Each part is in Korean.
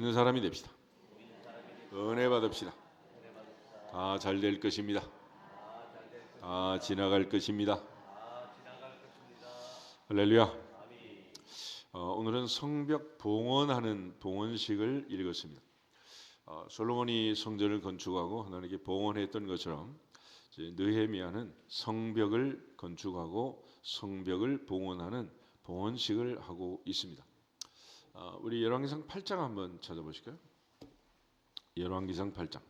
있는 사람이 됩시다. 은혜 받읍시다. 다 잘 될 것입니다. 다 지나갈 것입니다. 할렐루야. 오늘은 성벽 봉헌하는 봉헌식을 읽었습니다. 솔로몬이 성전을 건축하고 하나님께 봉헌했던 것처럼 느헤미야는 성벽을 건축하고 성벽을 봉헌하는 봉헌식을 하고 있습니다. 우리 열왕기상 8장 한번 찾아보실까요? 열왕기상 8장.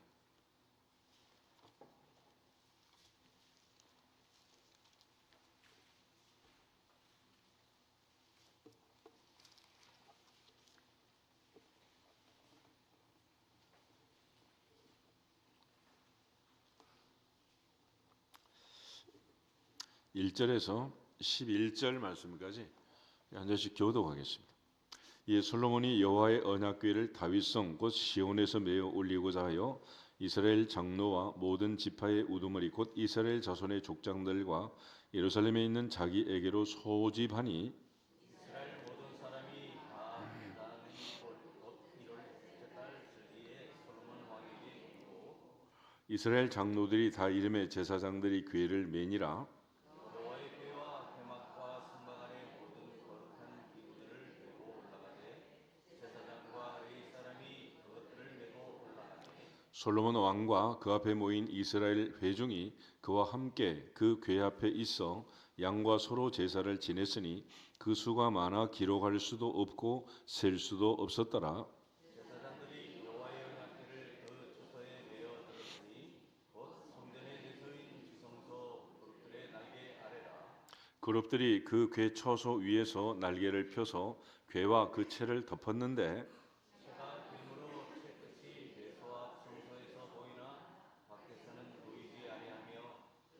(1절에서) (11절) 말씀까지 한 절씩 교독하겠습니다. 이에 솔로몬이 여호와의 언약궤를 다윗성 곧 시온에서 메어 올리고자 하여 이스라엘 장로와 모든 지파의 우두머리 곧 이스라엘 자손의 족장들과 예루살렘에 있는 자기에게로 소집하니 이스라엘 모든 사람이 다 나는 곧 1월 첫째 달 절기에 솔로몬 왕에게 이르고 이스라엘 장로들이 다 이름의 제사장들이 궤를 매니라. 여호와의 궤와 회막과 성막 안에 모든 거룩한 기구들을 메고 올라가되 제사장과 레위 사람이 그것들을 메고 올라가되 솔로몬 왕과 그 앞에 모인 이스라엘 회중이 그와 함께 그 궤 앞에 있어 양과 소로 제사를 지냈으니 그 수가 많아 기록할 수도 없고 셀 수도 없었더라. 제사장들이 여호와의 언약궤를 그 처소에 메어 들었으니 곧 성전의 내소인 지성소 그룹들의 날개 아래라. 그룹들이 그 궤 처소 위에서 날개를 펴서 궤와 그 채를 덮었는데 채가 기름으로 채 끝이 내소와 성소에서 보이나 밖에서는 보이지 아니하며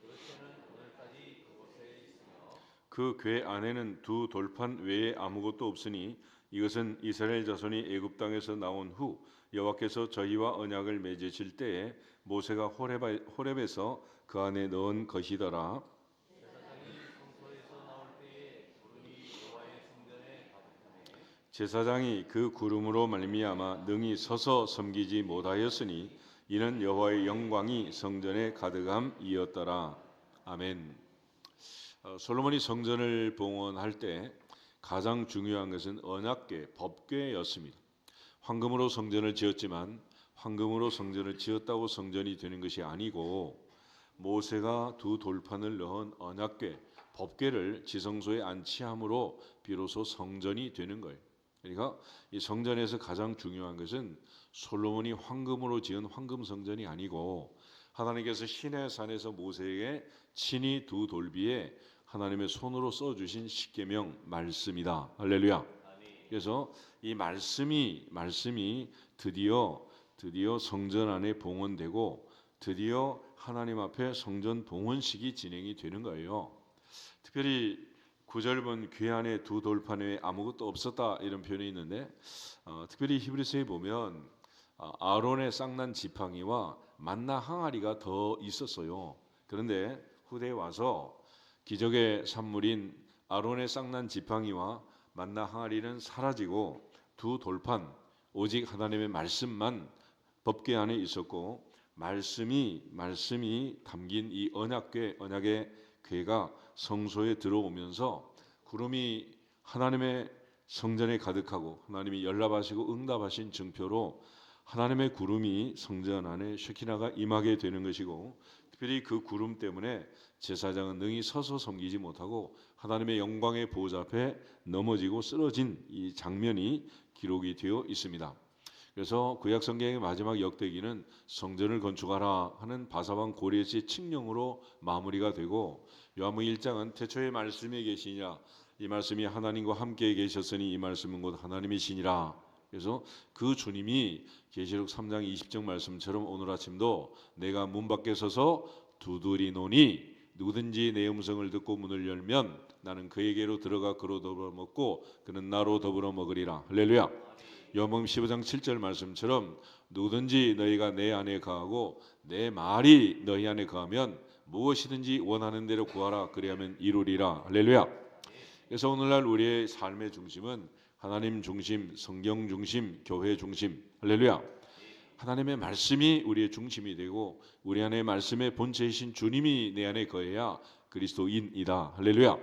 그 채는 오늘까지 그곳에 있으며 그 궤 안에는 두 돌판 외에 아무것도 없으니 이것은 이스라엘 자손이 애굽 땅에서 나온 후 여호와께서 저희와 언약을 맺으실 때에 모세가 호렙에서 그 안에 넣은 것이더라. 제사장이 성소에서 나올 때에 구름이 여호와의 성전에 가득하매 제사장이 그 구름으로 말미암아 능히 서서 섬기지 못하였으니 이는 여호와의 영광이 성전에 가득함이었더라. 아멘. 솔로몬이 성전을 봉헌할 때 가장 중요한 것은 언약궤, 법궤였습니다. 황금으로 성전을 지었지만 황금으로 성전을 지었다고 성전이 되는 것이 아니고 모세가 두 돌판을 넣은 언약궤, 법궤를 지성소에 안치함으로 비로소 성전이 되는 거예요. 그러니까 이 성전에서 가장 중요한 것은 솔로몬이 황금으로 지은 황금 성전이 아니고 하나님께서 시내 산에서 모세에게 친히 두 돌비에 하나님의 손으로 써주신 십계명 말씀이다. 할렐루야. 그래서 이 말씀이 드디어 성전 안에 봉헌되고 드디어 하나님 앞에 성전 봉헌식이 진행이 되는 거예요. 특별히 9절 본 궤 안에 두 돌판 외에 아무것도 없었다 이런 표현이 있는데 특별히 히브리서에 보면 아론의 쌍난 지팡이와 만나 항아리가 더 있었어요. 그런데 후대에 와서 기적의 산물인 아론의 쌍난 지팡이와 만나 항아리는 사라지고 두 돌판 오직 하나님의 말씀만 법궤 안에 있었고 말씀이 담긴 이 언약의 궤가 성소에 들어오면서 구름이 하나님의 성전에 가득하고 하나님이 연락하시고 응답하신 증표로 하나님의 구름이 성전 안에 쉐키나가 임하게 되는 것이고 특별히 그 구름 때문에 제사장은 능히 서서 섬기지 못하고 하나님의 영광의 보좌 앞에 넘어지고 쓰러진 이 장면이 기록이 되어 있습니다. 그래서 구약 성경의 마지막 역대기는 성전을 건축하라 하는 바사왕 고레스의 칙령으로 마무리가 되고 요한복음 1장은 태초에 말씀이 계시니라 이 말씀이 하나님과 함께 계셨으니 이 말씀은 곧 하나님이시니라. 그래서 그 주님이 계시록 3장 20절 말씀처럼 오늘 아침도 내가 문 밖에 서서 두드리노니 누구든지 내 음성을 듣고 문을 열면 나는 그에게로 들어가 그로 더불어 먹고 그는 나로 더불어 먹으리라. 할렐루야. 요한복음 15장 7절 말씀처럼 누구든지 너희가 내 안에 거하고 내 말이 너희 안에 거하면 무엇이든지 원하는 대로 구하라 그리하면 이루리라. 할렐루야. 그래서 오늘날 우리의 삶의 중심은 하나님 중심, 성경 중심, 교회 중심. 할렐루야. 하나님의 말씀이 우리의 중심이 되고 우리 안에 말씀의 본체이신 주님이 내 안에 거해야 그리스도인이다. 할렐루야.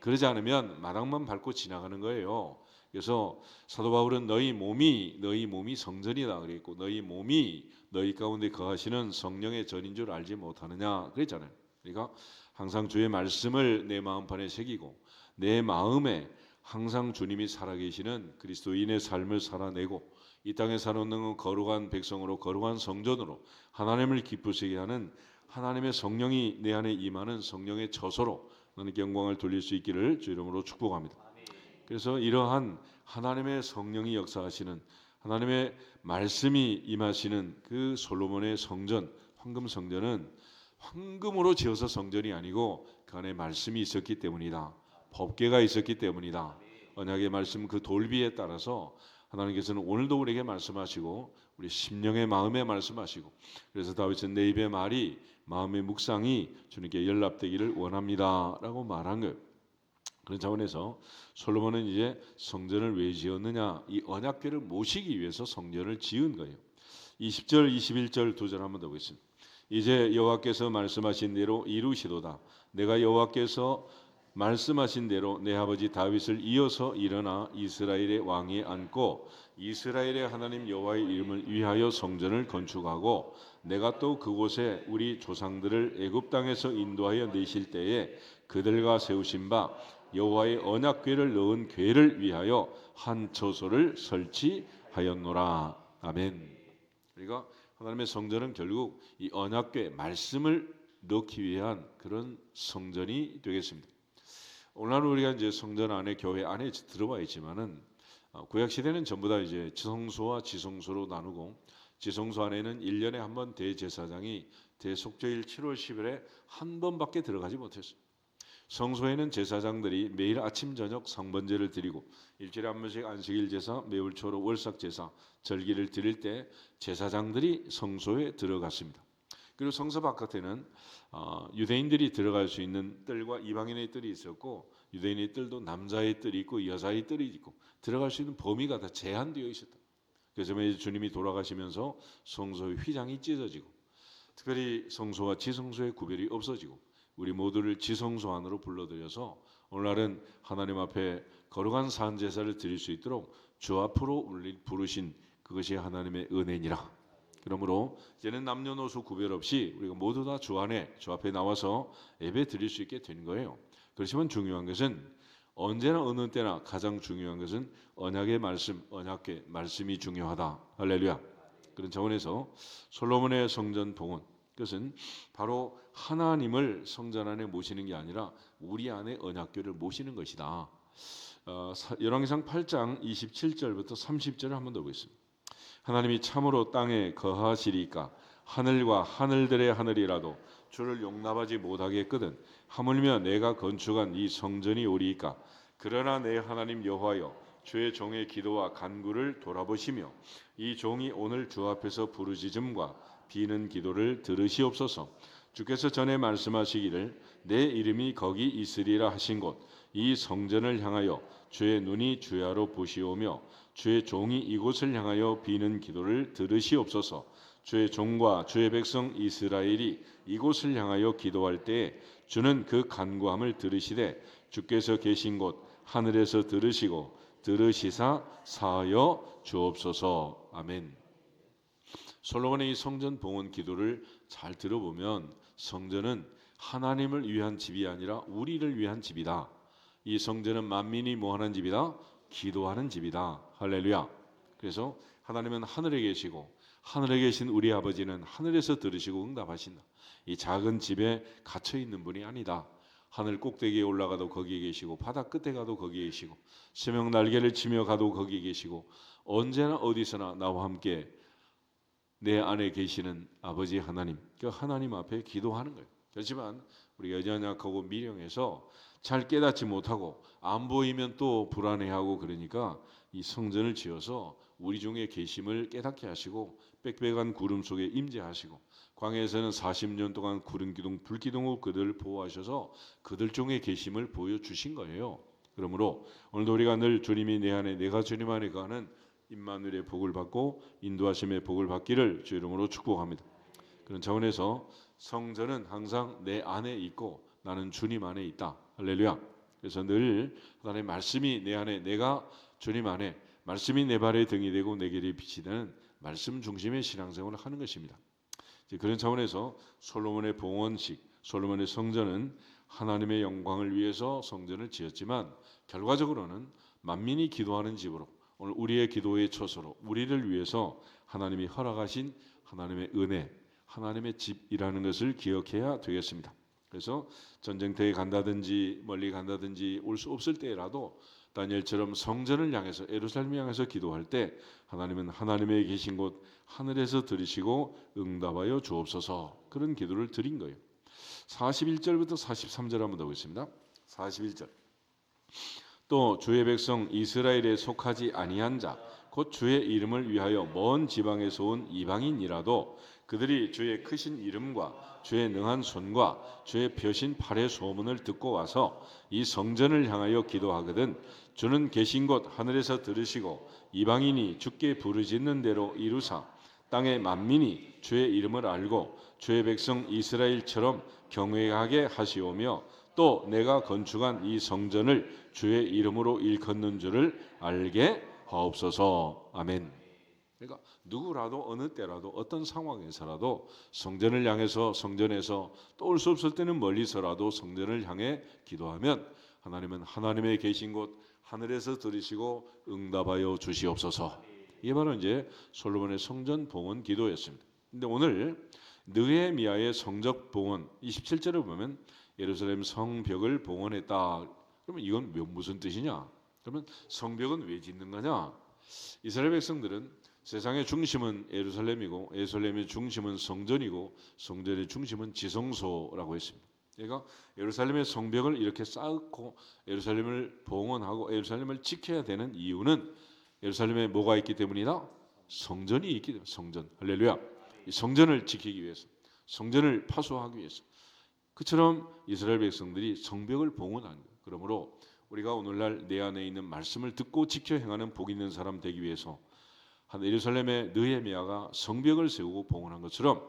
그러지 않으면 마당만 밟고 지나가는 거예요. 그래서 사도 바울은 너희 몸이 성전이다 그랬고 너희 몸이 너희 가운데 거하시는 성령의 전인 줄 알지 못하느냐 그랬잖아요. 그러니까 항상 주의 말씀을 내 마음판에 새기고 내 마음에 항상 주님이 살아계시는 그리스도인의 삶을 살아내고 이 땅에 사는 거룩한 백성으로 거룩한 성전으로 하나님을 기쁘시게 하는 하나님의 성령이 내 안에 임하는 성령의 처소로 너는 영광을 돌릴 수 있기를 주 이름으로 축복합니다. 그래서 이러한 하나님의 성령이 역사하시는 하나님의 말씀이 임하시는 그 솔로몬의 성전, 황금 성전은 황금으로 지어서 성전이 아니고 그 안에 말씀이 있었기 때문이다. 법궤가 있었기 때문이다. 언약의 말씀 그 돌비에 따라서 하나님께서는 오늘도 우리에게 말씀하시고 우리 심령의 마음에 말씀하시고 그래서 다윗은 내 입의 말이 마음의 묵상이 주님께 연락되기를 원합니다라고 말한 거예요. 그런 차원에서 솔로몬은 이제 성전을 왜 지었느냐? 이 언약궤를 모시기 위해서 성전을 지은 거예요. 20절, 21절 두 절 한번 더 보겠습니다. 이제 여호와께서 말씀하신 대로 이루시도다. 내가 여호와께서 말씀하신 대로 내 아버지 다윗을 이어서 일어나 이스라엘의 왕위에 앉고 이스라엘의 하나님 여호와의 이름을 위하여 성전을 건축하고 내가 또 그곳에 우리 조상들을 애굽 땅에서 인도하여 내실 때에 그들과 세우신 바 여호와의 언약궤를 넣은 궤를 위하여 한 처소를 설치하였노라. 아멘. 그러니까 하나님의 성전은 결국 이 언약궤 말씀을 넣기 위한 그런 성전이 되겠습니다. 오늘날 우리가 이제 성전 안에 교회 안에 들어와 있지만은 구약 시대는 전부 다 이제 지성소와 지성소로 나누고 지성소 안에는 1년에 한 번 대제사장이 대속죄일 7월 10일에 한 번밖에 들어가지 못했어요. 성소에는 제사장들이 매일 아침 저녁 성번제를 드리고 일주일에 한 번씩 안식일 제사, 매울초로 월삭 제사, 절기를 드릴 때 제사장들이 성소에 들어갔습니다. 그리고 성소 바깥에는 유대인들이 들어갈 수 있는 뜰과 이방인의 뜰이 있었고 유대인의 뜰도 남자의 뜰이 있고 여자의 뜰이 있고 들어갈 수 있는 범위가 다 제한되어 있었다. 그래서 주님이 돌아가시면서 성소의 휘장이 찢어지고 특별히 성소와 지성소의 구별이 없어지고 우리 모두를 지성소 안으로 불러들여서 오늘날은 하나님 앞에 거룩한 산 제사를 드릴 수 있도록 주 앞으로 부르신 그것이 하나님의 은혜니라. 그러므로 이제는 남녀노소 구별 없이 우리가 모두 다 주 안에 주 앞에 나와서 예배 드릴 수 있게 된 거예요. 그렇지만 중요한 것은 언제나 어느 때나 가장 중요한 것은 언약의 말씀, 언약궤 말씀이 중요하다. 할렐루야. 그런 차원에서 솔로몬의 성전 봉헌 그것은 바로 하나님을 성전 안에 모시는 게 아니라 우리 안에 언약궤를 모시는 것이다. 열왕기상 8장 27절부터 30절을 한번 더 보겠습니다. 하나님이 참으로 땅에 거하시리까 하늘과 하늘들의 하늘이라도 주를 용납하지 못하겠거든 하물며 내가 건축한 이 성전이 오리이까 그러나 내 하나님 여호와여 주의 종의 기도와 간구를 돌아보시며 이 종이 오늘 주 앞에서 부르짖음과 비는 기도를 들으시옵소서. 주께서 전에 말씀하시기를 내 이름이 거기 있으리라 하신 곳 이 성전을 향하여 주의 눈이 주야로 보시오며 주의 종이 이곳을 향하여 비는 기도를 들으시옵소서. 주의 종과 주의 백성 이스라엘이 이곳을 향하여 기도할 때에 주는 그 간구함을 들으시되 주께서 계신 곳 하늘에서 들으시고 들으시사 사하여 주옵소서. 아멘. 솔로몬의 이 성전 봉헌 기도를 잘 들어보면 성전은 하나님을 위한 집이 아니라 우리를 위한 집이다. 이 성전은 만민이 뭐하는 집이다? 기도하는 집이다. 할렐루야. 그래서 하나님은 하늘에 계시고 하늘에 계신 우리 아버지는 하늘에서 들으시고 응답하신다. 이 작은 집에 갇혀 있는 분이 아니다. 하늘 꼭대기에 올라가도 거기에 계시고 바다 끝에 가도 거기에 계시고 새벽 날개를 치며 가도 거기에 계시고 언제나 어디서나 나와 함께 내 안에 계시는 아버지 하나님, 그 하나님 앞에 기도하는 거예요. 그렇지만 우리가 연약하고 미령해서 잘 깨닫지 못하고 안 보이면 또 불안해하고 그러니까 이 성전을 지어서 우리 중에 계심을 깨닫게 하시고 빽빽한 구름 속에 임재하시고 광야에서는 40년 동안 구름 기둥 불 기둥으로 그들을 보호하셔서 그들 중에 계심을 보여주신 거예요. 그러므로 오늘도 우리가 늘 주님이 내 안에 내가 주님 안에 거하는 임마누엘의 복을 받고 인도하심의 복을 받기를 주 이름으로 축복합니다. 그런 차원에서 성전은 항상 내 안에 있고 나는 주님 안에 있다. 할렐루야. 그래서 늘 하나님의 말씀이 내 안에, 내가 주님 안에, 말씀이 내 발의 등이 되고 내 길의 빛이 되는 말씀 중심의 신앙생활을 하는 것입니다. 그런 차원에서 솔로몬의 봉헌식, 솔로몬의 성전은 하나님의 영광을 위해서 성전을 지었지만 결과적으로는 만민이 기도하는 집으로, 오늘 우리의 기도의 처소로 우리를 위해서 하나님이 허락하신 하나님의 은혜, 하나님의 집이라는 것을 기억해야 되겠습니다. 그래서 전쟁터에 간다든지 멀리 간다든지 올 수 없을 때라도 다니엘처럼 성전을 향해서 예루살렘을 향해서 기도할 때 하나님은 하나님의 계신 곳 하늘에서 들으시고 응답하여 주옵소서, 그런 기도를 드린 거예요. 41절부터 43절 한번 더 보겠습니다. 41절. 또 주의 백성 이스라엘에 속하지 아니한 자 곧 주의 이름을 위하여 먼 지방에서 온 이방인이라도 그들이 주의 크신 이름과 주의 능한 손과 주의 펴신 팔의 소문을 듣고 와서 이 성전을 향하여 기도하거든 주는 계신 곳 하늘에서 들으시고 이방인이 주께 부르짖는 대로 이루사 땅의 만민이 주의 이름을 알고 주의 백성 이스라엘처럼 경외하게 하시오며 또 내가 건축한 이 성전을 주의 이름으로 일컫는 줄을 알게 하옵소서. 아멘. 그러니까 누구라도 어느 때라도 어떤 상황에서라도 성전을 향해서, 성전에서 또 올 수 없을 때는 멀리서라도 성전을 향해 기도하면 하나님은 하나님의 계신 곳 하늘에서 들으시고 응답하여 주시옵소서. 이게 바로 이제 솔로몬의 성전 봉헌 기도였습니다. 근데 오늘 느헤미야의 성적 봉헌 27절을 보면 예루살렘 성벽을 봉헌했다. 그러면 이건 무슨 뜻이냐? 그러면 성벽은 왜 짓는 거냐? 이스라엘 백성들은 세상의 중심은 예루살렘이고 예루살렘의 중심은 성전이고 성전의 중심은 지성소라고 했습니다. 그러니까 예루살렘의 성벽을 이렇게 쌓고 예루살렘을 봉헌하고 예루살렘을 지켜야 되는 이유는 예루살렘에 뭐가 있기 때문이다? 성전이 있기 때문에. 성전. 할렐루야. 이 성전을 지키기 위해서, 성전을 파수하기 위해서. 그처럼 이스라엘 백성들이 성벽을 봉헌한 거예요. 그러므로 우리가 오늘날 내 안에 있는 말씀을 듣고 지켜 행하는 복 있는 사람 되기 위해서 예루살렘의 느헤미야가 성벽을 세우고 봉헌한 것처럼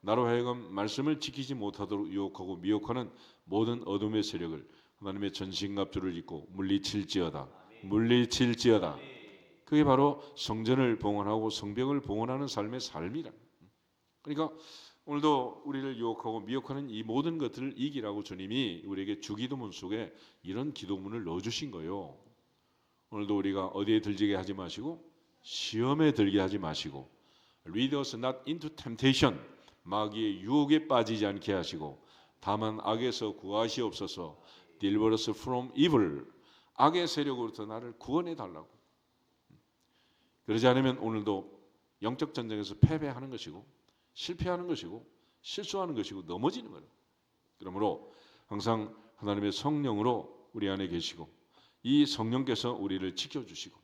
나로 하여금 말씀을 지키지 못하도록 유혹하고 미혹하는 모든 어둠의 세력을 하나님의 전신갑주를 입고 물리칠지어다. 물리칠지어다. 그게 바로 성전을 봉헌하고 성벽을 봉헌하는 삶의 삶이라. 그러니까 오늘도 우리를 유혹하고 미혹하는 이 모든 것들을 이기라고 주님이 우리에게 주기도문 속에 이런 기도문을 넣어주신 거예요. 오늘도 우리가 어디에 들지게 하지 마시고 시험에 들게 하지 마시고 Lead us not into temptation, 마귀의 유혹에 빠지지 않게 하시고 다만 악에서 구하시옵소서. Deliver us from evil, 악의 세력으로부터 나를 구원해 달라고. 그러지 않으면 오늘도 영적 전쟁에서 패배하는 것이고 실패하는 것이고 실수하는 것이고 넘어지는 거예요. 그러므로 항상 하나님의 성령으로 우리 안에 계시고 이 성령께서 우리를 지켜주시고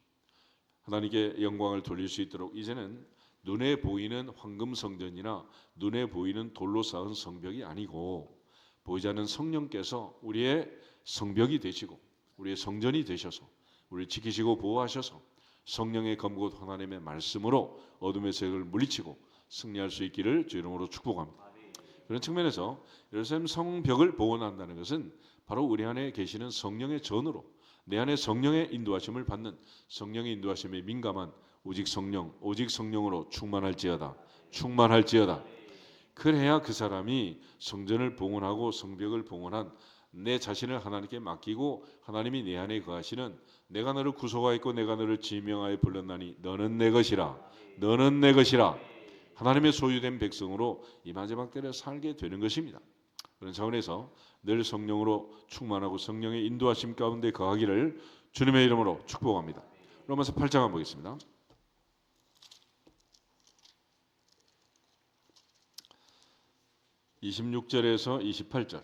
하나님께 영광을 돌릴 수 있도록 이제는 눈에 보이는 황금 성전이나 눈에 보이는 돌로 쌓은 성벽이 아니고 보이지 않는 성령께서 우리의 성벽이 되시고 우리의 성전이 되셔서 우리를 지키시고 보호하셔서 성령의 검곧 하나님의 말씀으로 어둠의 세력을 물리치고 승리할 수 있기를 주 이름으로 축복합니다. 그런 측면에서 예루살렘 성벽을 봉헌한다는 것은 바로 우리 안에 계시는 성령의 전으로 내 안에 성령의 인도하심을 받는 성령의 인도하심에 민감한 오직 성령으로 충만할지어다. 충만할지어다. 그래야 그 사람이 성전을 봉헌하고 성벽을 봉헌한 내 자신을 하나님께 맡기고 하나님이 내 안에 거하시는 내가 너를 구속하였고 내가 너를 지명하여 불렀나니 너는 내 것이라. 너는 내 것이라. 하나님의 소유된 백성으로 이 마지막 때를 살게 되는 것입니다. 그런 차원에서 늘 성령으로 충만하고 성령의 인도하심 가운데 거하기를 주님의 이름으로 축복합니다. 로마서 8장 한번 보겠습니다. (26절에서 28절)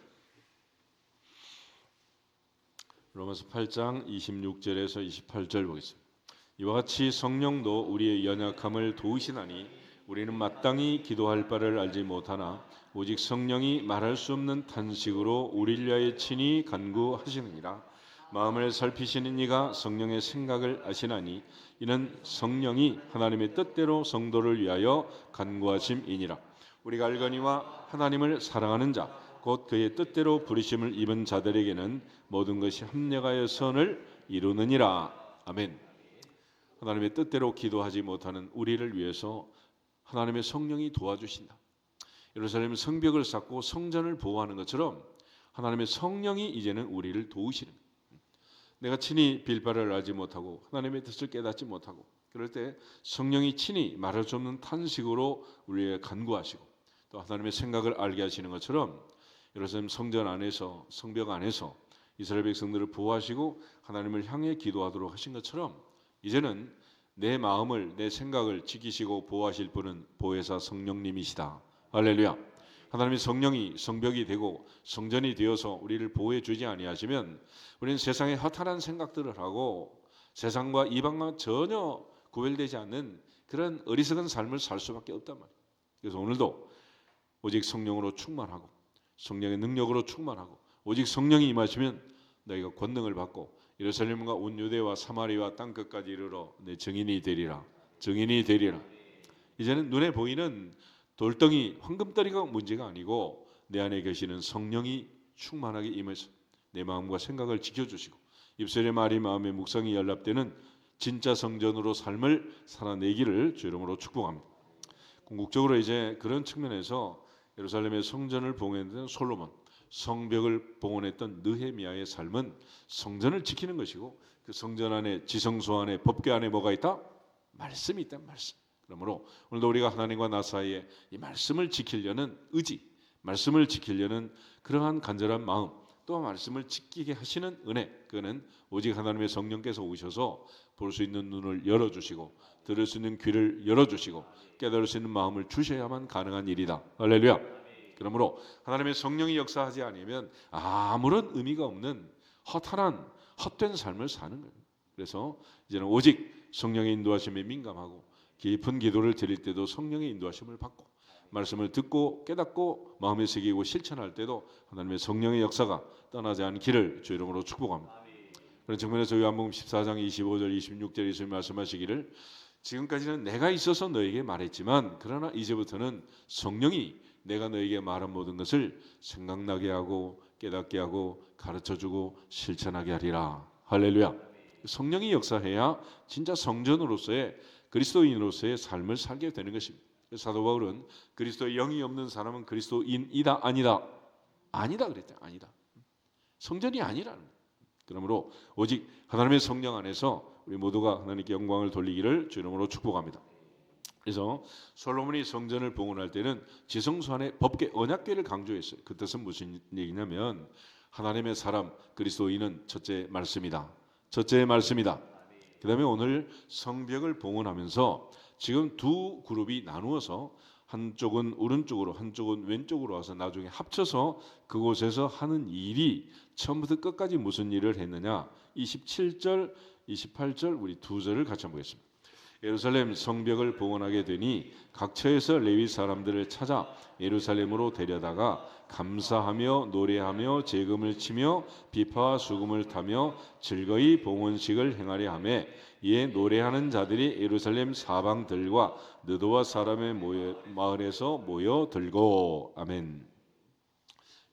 로마서 8장 26절에서 28절 보겠습니다. 이와 같이 성령도 우리의 연약함을 도우시나니 우리는 마땅히 기도할 바를 알지 못하나 오직 성령이 말할 수 없는 탄식으로 우리를 위하여 친히 간구하시느니라. 마음을 살피시는 이가 성령의 생각을 아시나니 이는 성령이 하나님의 뜻대로 성도를 위하여 간구하심이니라. 우리가 알거니와 하나님을 사랑하는 자 곧 그의 뜻대로 부르심을 입은 자들에게는 모든 것이 합력하여 선을 이루느니라. 아멘. 하나님의 뜻대로 기도하지 못하는 우리를 위해서 하나님의 성령이 도와주신다. 예루살렘 성벽을 쌓고 성전을 보호하는 것처럼 하나님의 성령이 이제는 우리를 도우시는 거예요. 내가 친히 빌바를 알지 못하고 하나님의 뜻을 깨닫지 못하고 그럴 때 성령이 친히 말할 수 없는 탄식으로 우리에게 간구하시고 또 하나님의 생각을 알게 하시는 것처럼 예루살렘 성전 안에서 성벽 안에서 이스라엘 백성들을 보호하시고 하나님을 향해 기도하도록 하신 것처럼 이제는 내 마음을 내 생각을 지키시고 보호하실 분은 보혜사 성령님이시다. 할렐루야. 하나님의 성령이 성벽이 되고 성전이 되어서 우리를 보호해 주지 아니하시면 우리는 세상의 허탄한 생각들을 하고 세상과 이방과 전혀 구별되지 않는 그런 어리석은 삶을 살 수밖에 없단 말이에요. 그래서 오늘도 오직 성령으로 충만하고 성령의 능력으로 충만하고 오직 성령이 임하시면 너희가 권능을 받고 예루살렘과 온 유대와 사마리아 땅끝까지 이르러 내 증인이 되리라. 증인이 되리라. 이제는 눈에 보이는 돌덩이 황금다리가 문제가 아니고 내 안에 계시는 성령이 충만하게 임해서 내 마음과 생각을 지켜주시고 입술의 말이 마음의 묵상이 연합되는 진짜 성전으로 삶을 살아내기를 주 이름으로 축복합니다. 궁극적으로 이제 그런 측면에서 예루살렘의 성전을 봉헌했던 솔로몬, 성벽을 봉헌했던 느헤미야의 삶은 성전을 지키는 것이고 그 성전 안에 지성소 안에 법궤 안에 뭐가 있다? 말씀이 있다. 말씀. 그러므로 오늘도 우리가 하나님과 나 사이에 이 말씀을 지키려는 의지, 말씀을 지키려는 그러한 간절한 마음, 또 말씀을 지키게 하시는 은혜, 그거는 오직 하나님의 성령께서 오셔서 볼 수 있는 눈을 열어주시고 들을 수 있는 귀를 열어주시고 깨달을 수 있는 마음을 주셔야만 가능한 일이다. 할렐루야. 그러므로 하나님의 성령이 역사하지 않으면 아무런 의미가 없는 허탄한 헛된 삶을 사는 거예요. 그래서 이제는 오직 성령의 인도하심에 민감하고 깊은 기도를 드릴 때도 성령의 인도하심을 받고 말씀을 듣고 깨닫고 마음에 새기고 실천할 때도 하나님의 성령의 역사가 떠나지 않기를 주 이름으로 축복합니다. 그런 측면에서 요한복음 14장 25절 26절 예수님 말씀하시기를 지금까지는 내가 있어서 너에게 말했지만 그러나 이제부터는 성령이 내가 너에게 말한 모든 것을 생각나게 하고 깨닫게 하고 가르쳐주고 실천하게 하리라. 할렐루야. 성령이 역사해야 진짜 성전으로서의 그리스도인으로서의 삶을 살게 되는 것입니다. 사도 바울은 그리스도의 영이 없는 사람은 그리스도인이다 아니다? 아니다 그랬죠. 아니다. 성전이 아니라는 거예요. 그러므로 오직 하나님의 성령 안에서 우리 모두가 하나님께 영광을 돌리기를 주 이름으로 축복합니다. 그래서 솔로몬이 성전을 봉헌할 때는 지성소 안에 법궤 언약궤를 강조했어요. 그 뜻은 무슨 얘기냐면 하나님의 사람 그리스도인은 첫째 말씀이다. 첫째 말씀이다. 그 다음에 오늘 성벽을 봉헌하면서 지금 두 그룹이 나누어서 한쪽은 오른쪽으로 한쪽은 왼쪽으로 와서 나중에 합쳐서 그곳에서 하는 일이 처음부터 끝까지 무슨 일을 했느냐 27절 28절 우리 두 절을 같이 한번 보겠습니다. 예루살렘 성벽을 봉헌하게 되니 각처에서 레위 사람들을 찾아 예루살렘으로 데려다가 감사하며 노래하며 제금을 치며 비파와 수금을 타며 즐거이 봉헌식을 행하려 하매 이에 노래하는 자들이 예루살렘 사방들과 느도와 사람의 마을에서 모여들고 아멘.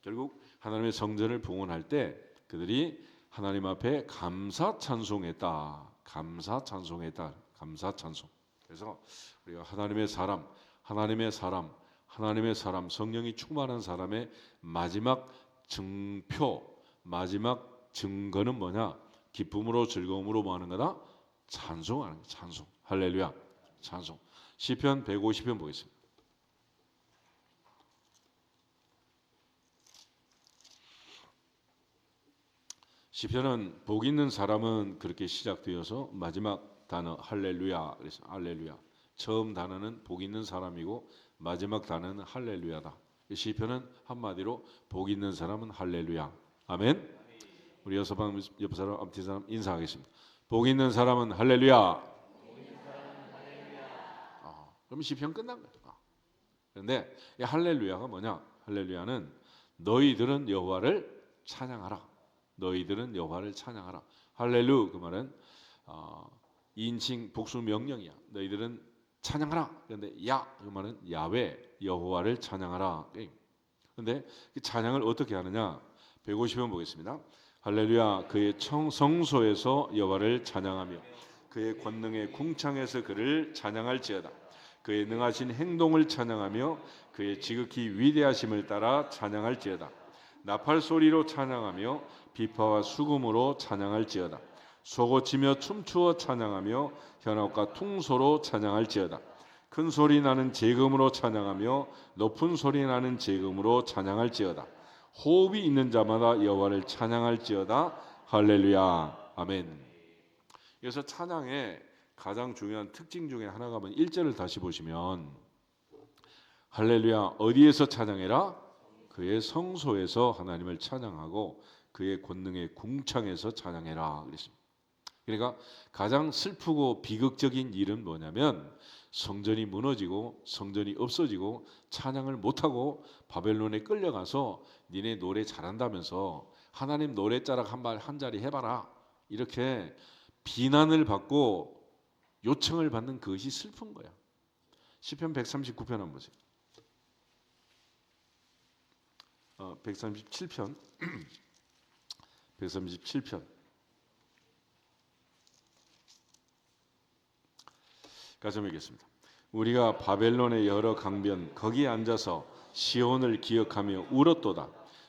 결국 하나님의 성전을 봉헌할 때 그들이 하나님 앞에 감사 찬송했다. 감사 찬송했다. 감사 찬송. 그래서 우리가 하나님의 사람, 하나님의 사람, 하나님의 사람, 성령이 충만한 사람의 마지막 증표, 마지막 증거는 뭐냐? 기쁨으로 즐거움으로 뭐 하는 거다? 찬송하는 거야. 찬송. 할렐루야. 찬송. 시편 150편 보겠습니다. 시편은 복 있는 사람은 그렇게 시작되어서 마지막 단어 할렐루야. 그래서 할렐루야. 처음 단어는 복 있는 사람이고 마지막 단어는 할렐루야다. 시편은 한마디로 복 있는 사람은 할렐루야. 아멘. 우리 옆 사람 앞뒤 사람 인사하겠습니다. 복 있는 사람은 할렐루야. 그럼 시편 끝난 거예요. 그런데 이 할렐루야가 뭐냐? 할렐루야는 너희들은 여호와를 찬양하라. 너희들은 여호와를 찬양하라. 할렐루 그 말은 인칭 복수 명령이야. 너희들은 찬양하라. 그런데 야 그 말은 야훼 여호와를 찬양하라. 그런데 그 찬양을 어떻게 하느냐? 150편 보겠습니다. 할렐루야 그의 성소에서 여호와를 찬양하며 그의 권능의 궁창에서 그를 찬양할지어다. 그의 능하신 행동을 찬양하며 그의 지극히 위대하심을 따라 찬양할지어다. 나팔 소리로 찬양하며 비파와 수금으로 찬양할지어다. 소고치며 춤추어 찬양하며 현악과 퉁소로 찬양할지어다. 큰 소리 나는 제금으로 찬양하며 높은 소리 나는 제금으로 찬양할지어다. 호흡이 있는 자마다 여호와를 찬양할지어다. 할렐루야 아멘. 그래서 찬양의 가장 중요한 특징 중에 하나가 뭐냐? 1절을 다시 보시면 할렐루야 어디에서 찬양해라? 그의 성소에서 하나님을 찬양하고 그의 권능의 궁창에서 찬양해라 그랬습니다. 그러니까 가장 슬프고 비극적인 일은 뭐냐면 성전이 무너지고 성전이 없어지고 찬양을 못하고 바벨론에 끌려가서 니네 노래 잘한다면서 하나님 노래 자락 한 자리 해봐라 이렇게 비난을 받고 요청을 받는 그것이 슬픈 거야. 시편 139편 한번 보세요. 137편 137편 같이 읽겠습니다. 우리가 바벨론의 여러 강변 거기에 앉아서 시온을 기억하며 울었도다.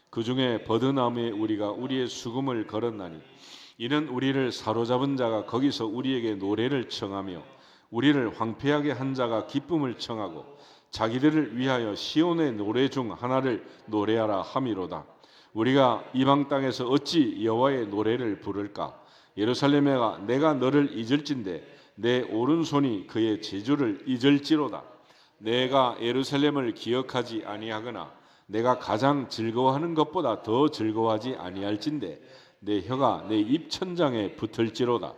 그 중에 버드나무에 우리가 우리의 수금을 걸었나니 이는 우리를 사로잡은 자가 거기서 우리에게 노래를 청하며 우리를 황폐하게 한 자가 기쁨을 청하고 자기들을 위하여 시온의 노래 중 하나를 노래하라 함이로다. 우리가 이방 땅에서 어찌 여호와의 노래를 부를까? 예루살렘에가 내가 너를 잊을진대 내 오른손이 그의 제주를 잊을지로다. 내가 예루살렘을 기억하지 아니하거나 내가 가장 즐거워하는 것보다 더 즐거워하지 아니할진대 내 혀가 내 입천장에 붙을지로다.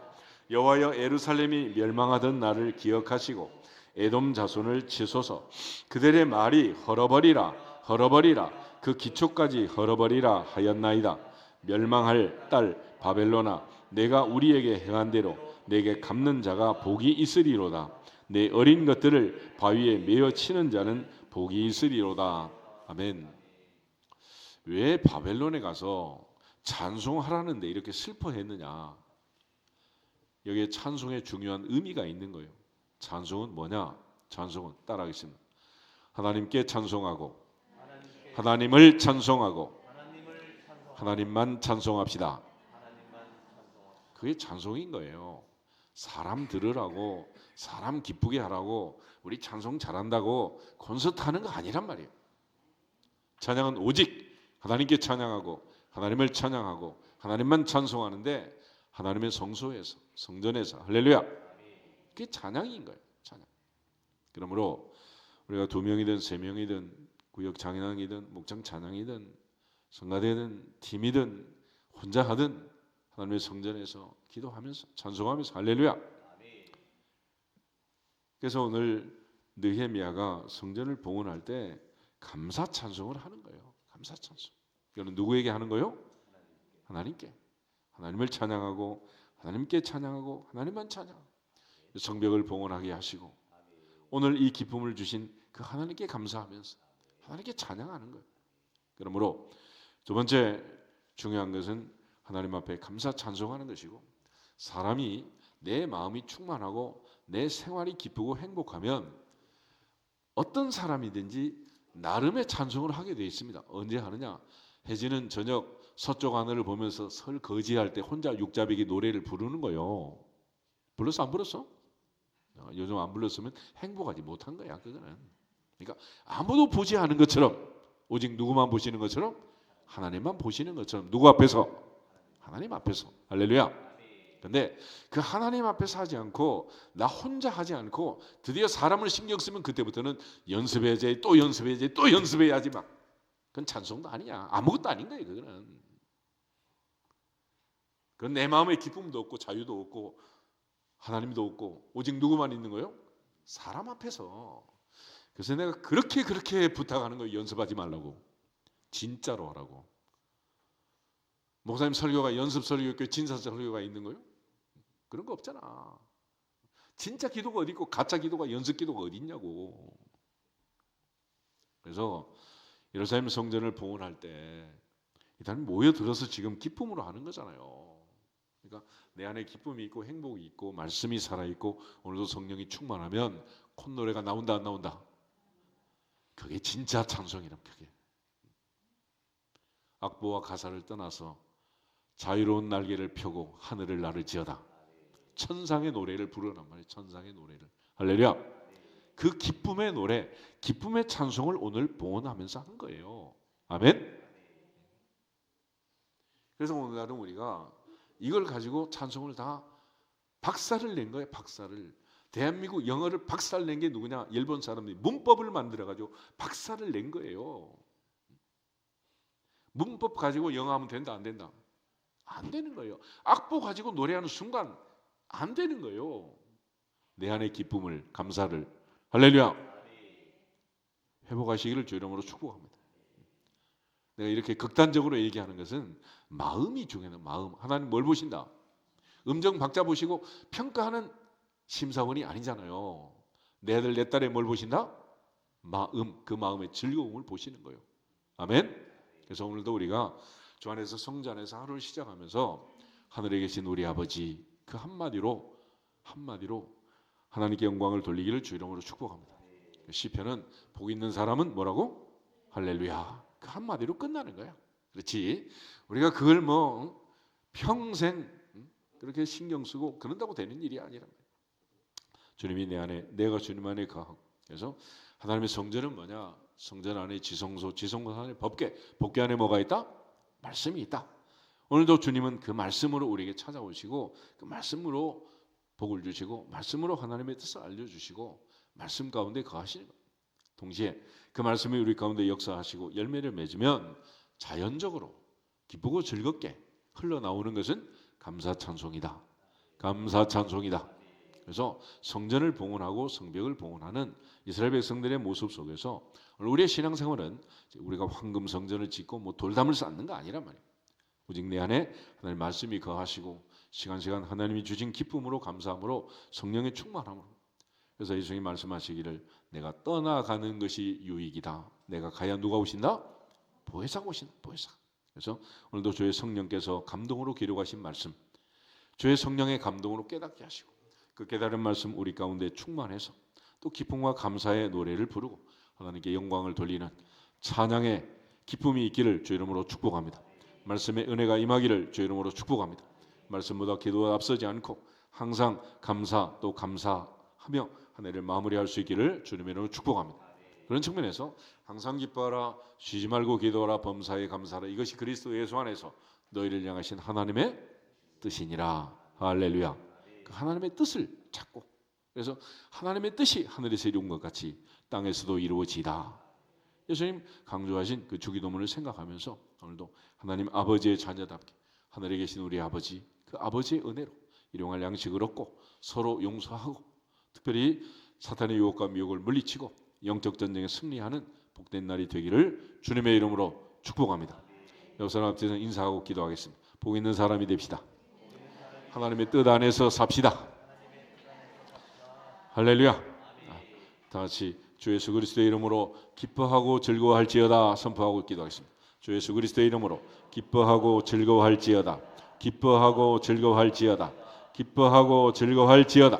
여호와여 예루살렘이 멸망하던 날을 기억하시고 에돔 자손을 치소서. 그들의 말이 헐어버리라 헐어버리라 그 기초까지 헐어버리라 하였나이다. 멸망할 딸 바벨론아 내가 우리에게 행한 대로 내게 갚는 자가 복이 있으리로다. 내 어린 것들을 바위에 메어 치는 자는 복이 있으리로다. 아멘. 왜 바벨론에 가서 찬송하라는데 이렇게 슬퍼했느냐? 여기에 찬송의 중요한 의미가 있는 거예요. 찬송은 뭐냐? 찬송은 따라하겠습니다. 하나님께 찬송하고 하나님을 찬송하고 하나님만 찬송합시다. 그게 찬송인 거예요. 사람 들으라고 사람 기쁘게 하라고 우리 찬송 잘한다고 콘서트 하는 거 아니란 말이에요. 찬양은 오직 하나님께 찬양하고 하나님을 찬양하고 하나님만 찬송하는데 하나님의 성소에서 성전에서 할렐루야 그게 찬양인 거예요. 찬양. 그러므로 우리가 2명이든 3명이든 구역 찬양이든 목장 찬양이든 성가대든 팀이든 혼자 하든 하나님의 성전에서 기도하면서 찬송하면서 할렐루야. 그래서 오늘 느헤미야가 성전을 봉헌할 때 감사 찬송을 하는 거예요. 감사 찬송. 이거는 누구에게 하는 거예요? 하나님께. 하나님을 찬양하고 하나님께 찬양하고 하나님만 찬양. 성벽을 봉헌하게 하시고 오늘 이 기쁨을 주신 그 하나님께 감사하면서 하나님께 찬양하는 거예요. 그러므로 두 번째 중요한 것은 하나님 앞에 감사 찬송하는 것이고 사람이 내 마음이 충만하고 내 생활이 기쁘고 행복하면 어떤 사람이든지 나름의 찬송을 하게 되어 있습니다. 언제 하느냐? 혜진은 저녁 서쪽 하늘을 보면서 설 거지할 때 혼자 육자배기 노래를 부르는 거예요. 불렀어? 안 불렀어? 요즘 안 불렀으면 행복하지 못한 거야. 그거는. 그러니까 아무도 보지 않은 것처럼 오직 누구만 보시는 것처럼 하나님만 보시는 것처럼 누구 앞에서? 하나님 앞에서. 할렐루야. 근데 그 하나님 앞에서 하지 않고 나 혼자 하지 않고 드디어 사람을 신경 쓰면 그때부터는 연습해야지 또 연습해야지 또 연습해야지 막 그건 찬송도 아니야. 아무것도 아닌 거예요. 그거는. 그건 내 마음의 기쁨도 없고 자유도 없고 하나님도 없고 오직 누구만 있는 거예요? 사람 앞에서. 그래서 내가 그렇게 부탁하는 거예요. 연습하지 말라고. 진짜로 하라고. 목사님 설교가 연습 설교가 진짜 설교가 있는 거요? 그런 거 없잖아. 진짜 기도가 어디 있고 가짜 기도가 연습 기도가 어디 있냐고. 그래서 예루살렘 성전을 봉헌할 때 일단 모여들어서 지금 기쁨으로 하는 거잖아요. 그러니까 내 안에 기쁨이 있고 행복이 있고 말씀이 살아있고 오늘도 성령이 충만하면 콧노래가 나온다 안 나온다? 그게 진짜 찬송이란 그게. 악보와 가사를 떠나서 자유로운 날개를 펴고 하늘을 나를지어다. 천상의 노래를 부르란 말이에요. 천상의 노래를. 할렐루야. 그 기쁨의 노래, 기쁨의 찬송을 오늘 봉헌하면서 하는 거예요. 아멘. 그래서 오늘날은 우리가 이걸 가지고 찬송을 다 박사를 낸 거예요. 박사를. 대한민국 영어를 박사를 낸 게 누구냐? 일본 사람들이 문법을 만들어가지고 박사를 낸 거예요. 문법 가지고 영어 하면 된다 안 된다? 안 되는 거예요. 악보 가지고 노래하는 순간 안 되는 거예요. 내 안의 기쁨을, 감사를 할렐루야 회복하시기를 주 이름으로 축복합니다. 내가 이렇게 극단적으로 얘기하는 것은 마음이 중요해요. 마음. 하나님 뭘 보신다? 음정 박자 보시고 평가하는 심사원이 아니잖아요. 내 아들 내 딸의 뭘 보신다? 마음. 그 마음의 즐거움을 보시는 거예요. 아멘. 그래서 오늘도 우리가 주 안에서 성전 안에서 하루를 시작하면서 하늘에 계신 우리 아버지 그 한마디로 하나님께 영광을 돌리기를 주 이름으로 축복합니다. 시편은 복 있는 사람은 뭐라고? 할렐루야. 그 한마디로 끝나는 거야. 그렇지? 우리가 그걸 뭐 평생 그렇게 신경 쓰고 그런다고 되는 일이 아니란 말이야. 주님이 내 안에, 내가 주님 안에 거하고. 그래서 하나님의 성전은 뭐냐? 성전 안에 지성소, 지성소 안에 법궤, 법궤 안에 뭐가 있다? 말씀이 있다. 오늘도 주님은 그 말씀으로 우리에게 찾아오시고 그 말씀으로 복을 주시고 말씀으로 하나님의 뜻을 알려주시고 말씀 가운데 거하시는 거예요. 동시에 그 말씀이 우리 가운데 역사하시고 열매를 맺으면 자연적으로 기쁘고 즐겁게 흘러나오는 것은 감사 찬송이다. 감사 찬송이다. 그래서 성전을 봉헌하고 성벽을 봉헌하는 이스라엘 백성들의 모습 속에서 우리의 신앙생활은 우리가 황금 성전을 짓고 뭐 돌담을 쌓는 거 아니란 말이에요. 오직 내 안에 하나님 말씀이 거하시고 시간 하나님이 주신 기쁨으로 감사함으로 성령의 충만함으로. 그래서 예수님이 말씀하시기를 내가 떠나가는 것이 유익이다. 내가 가야 누가 오신다? 보혜사가 오신다. 보혜사. 그래서 오늘도 주의 성령께서 감동으로 기록하신 말씀, 주의 성령의 감동으로 깨닫게 하시고 그 깨달은 말씀 우리 가운데 충만해서 또 기쁨과 감사의 노래를 부르고 하나님께 영광을 돌리는 찬양의 기쁨이 있기를 주 이름으로 축복합니다. 말씀의 은혜가 임하기를 주 이름으로 축복합니다. 말씀보다 기도가 앞서지 않고 항상 감사 또 감사하며 한 해를 마무리할 수 있기를 주님의 이름으로 축복합니다. 그런 측면에서 항상 기뻐하라, 쉬지 말고 기도하라, 범사에 감사하라. 이것이 그리스도 예수 안에서 너희를 향하신 하나님의 뜻이니라. 할렐루야. 그 하나님의 뜻을 찾고 그래서 하나님의 뜻이 하늘에서 이룬 것 같이 땅에서도 이루어지다. 예수님 강조하신 그 주기도문을 생각하면서 오늘도 하나님 아버지의 자녀답게 하늘에 계신 우리 아버지 그 아버지의 은혜로 일용할 양식을 얻고 서로 용서하고 특별히 사탄의 유혹과 미혹을 물리치고 영적 전쟁에 승리하는 복된 날이 되기를 주님의 이름으로 축복합니다. 옆 사람 앞에서 인사하고 기도하겠습니다. 복 있는 사람이 됩시다. 하나님의 뜻 안에서 삽시다. 할렐루야. 다 같이 주 예수 그리스도의 이름으로 기뻐하고 즐거워할지어다 선포하고 기도하겠습니다. 주 예수 그리스도의 이름으로 기뻐하고 즐거워할지어다. 기뻐하고 즐거워할지어다. 기뻐하고 즐거워할지어다.